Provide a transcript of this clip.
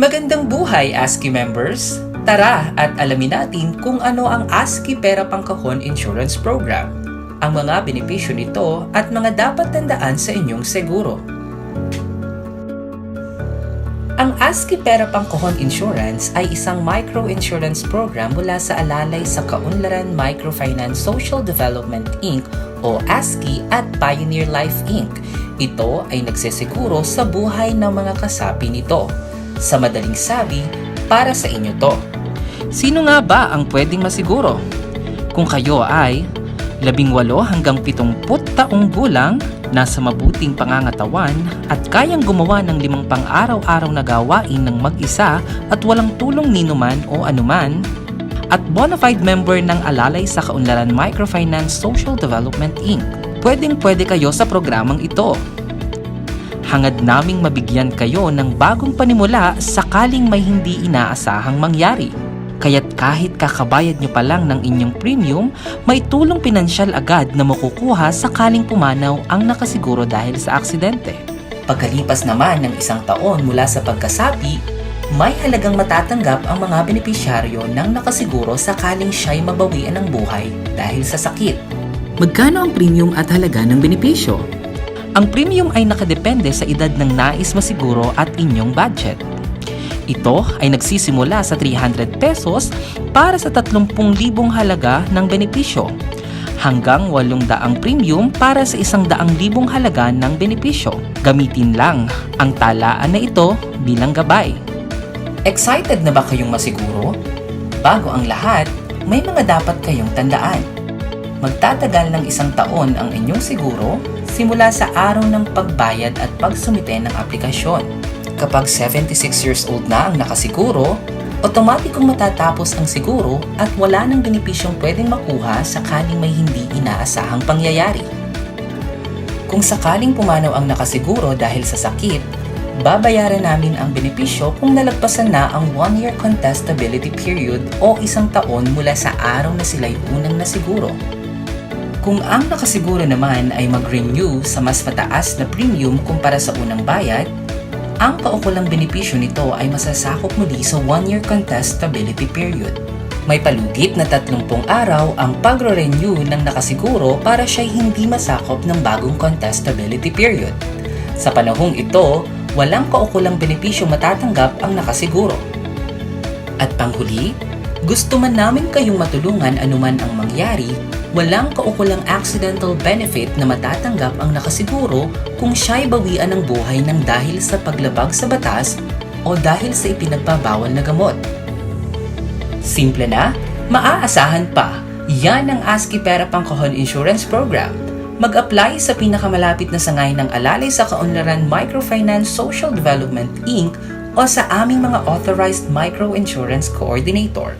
Magandang buhay, ASCII members! Tara at alamin natin kung ano ang ASCII Pera Pangkahon Insurance Program, ang mga benepisyo nito at mga dapat tandaan sa inyong seguro. Ang ASCII Pera Pangkahon Insurance ay isang micro-insurance program mula sa alalay sa Kaunlaran Microfinance Social Development Inc. o ASCII at Pioneer Life Inc. Ito ay nagsesiguro sa buhay ng mga kasapi nito. Sa madaling sabi, para sa inyo to. Sino nga ba ang pwedeng masiguro? Kung kayo ay 18 hanggang 70 taong gulang, nasa mabuting pangangatawan at kayang gumawa ng 5 pang-araw-araw na gawain ng mag-isa at walang tulong ninuman o anuman, at bona fide member ng alalay sa Kaunlaran Microfinance Social Development Inc. Pwedeng-pwede kayo sa programang ito. Hangad naming mabigyan kayo ng bagong panimula sakaling may hindi inaasahang mangyari. Kaya't kahit kakabayad nyo pa lang ng inyong premium, may tulong pinansyal agad na makukuha sakaling pumanaw ang nakasiguro dahil sa aksidente. Pagkalipas naman ng 1 taon mula sa pagkasapi, may halagang matatanggap ang mga benepisyaryo ng nakasiguro sakaling siya'y mabawian ng buhay dahil sa sakit. Magkano ang premium at halaga ng benepisyo? Ang premium ay nakadepende sa edad ng nais masiguro at inyong budget. Ito ay nagsisimula sa 300 pesos para sa 30,000 halaga ng benepisyo, hanggang 800 premium para sa 100,000 halaga ng benepisyo. Gamitin lang ang talaan na ito bilang gabay. Excited na ba kayong masiguro? Bago ang lahat, may mga dapat kayong tandaan. Magtatagal ng 1 taon ang inyong siguro simula sa araw ng pagbayad at pagsumite ng aplikasyon. Kapag 76 years old na ang nakasiguro, otomatikong matatapos ang siguro at wala ng benepisyong pwedeng makuha sakaling may hindi inaasahang pangyayari. Kung sakaling pumanaw ang nakasiguro dahil sa sakit, babayaran namin ang benepisyo kung nalagpasan na ang 1-year contestability period o 1 taon mula sa araw na sila'y unang nasiguro. Kung ang nakasiguro naman ay mag-renew sa mas mataas na premium kumpara sa unang bayad, ang kaukulang benepisyo nito ay masasakop muli sa 1-year contestability period. May palugit na 30 araw ang pagre-renew ng nakasiguro para siya'y hindi masakop ng bagong contestability period. Sa panahong ito, walang kaukulang benepisyo matatanggap ang nakasiguro. At panghuli, gusto man namin kayong matulungan anuman ang mangyari, walang kaukulang accidental benefit na matatanggap ang nakasiguro kung siya'y bawian ng buhay ng dahil sa paglabag sa batas o dahil sa ipinagbabawal na gamot. Simple na, maaasahan pa. Yan ang ASCII Pera Pangkahon Insurance Program. Mag-apply sa pinakamalapit na sangay ng alalay sa Kaunlaran Microfinance Social Development Inc. o sa aming mga authorized micro-insurance coordinator.